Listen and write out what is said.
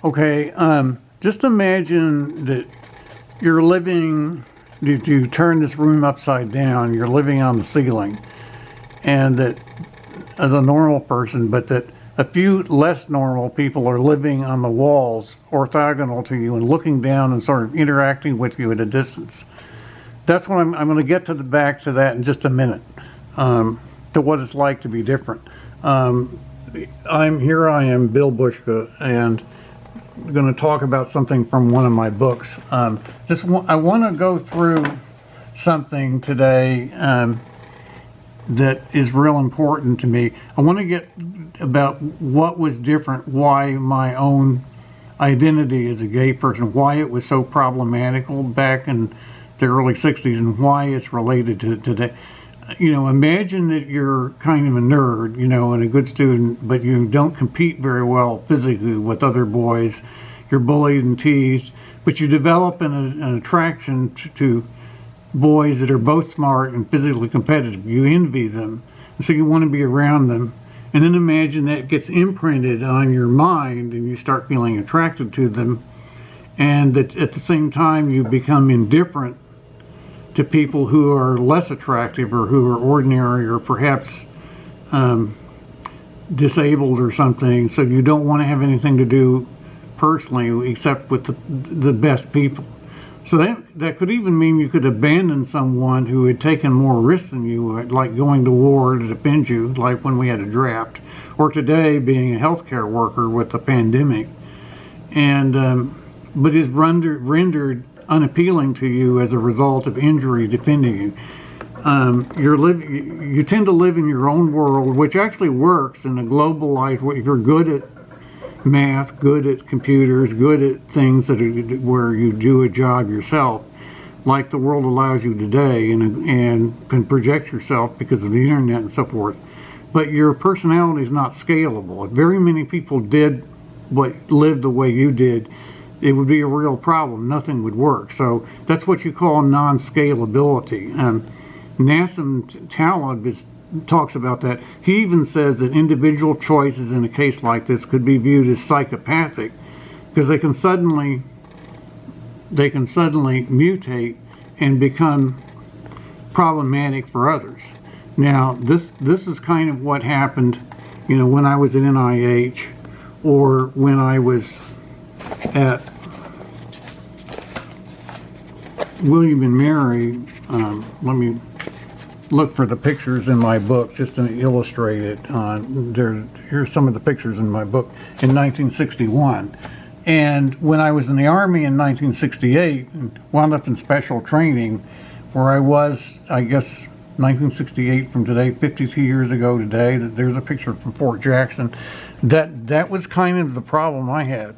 Okay, just imagine that you're living, you turn this room upside down, you're living on the ceiling, and that as a normal person, but that a few less normal people are living on the walls orthogonal to you and looking down and sort of interacting with you at a distance. That's what I'm going to get to the back to that in just a minute, to what it's like to be different. I am Bill Bushka, and I'm going to talk about something from one of my books. I want to go through something today that is real important to me. I want to get about what was different, why my own identity as a gay person, why it was so problematical back in the early 60s, and why it's related to today. You know, imagine that you're kind of a nerd, you know, and a good student, but you don't compete very well physically with other boys. You're bullied and teased, but you develop an attraction to boys that are both smart and physically competitive. You envy them, and so you want to be around them. And then imagine that gets imprinted on your mind and you start feeling attracted to them, and that at the same time you become indifferent to people who are less attractive or who are ordinary or perhaps disabled or something, so you don't want to have anything to do personally except with the best people. So that could even mean you could abandon someone who had taken more risks than you, like going to war to defend you, like when we had a draft, or today being a healthcare worker with the pandemic, and but is rendered unappealing to you as a result of injury defending you. You tend to live in your own world, which actually works in a globalized way. If you're good at math, good at computers, good at things that are where you do a job yourself, like the world allows you today, and can project yourself because of the internet and so forth. But your personality is not scalable. If very many people lived the way you did, it would be a real problem. Nothing would work. So that's what you call non-scalability. Nassim Taleb talks about that. He even says that individual choices in a case like this could be viewed as psychopathic, because they can suddenly mutate and become problematic for others. Now, this is kind of what happened, you know, when I was at NIH, or when I was at William and Mary. Let me look for the pictures in my book just to illustrate it. Here's some of the pictures in my book in 1961. And when I was in the Army in 1968, wound up in special training, where I was, I guess, 1968 from today, 52 years ago today. There's a picture from Fort Jackson. That was kind of the problem I had.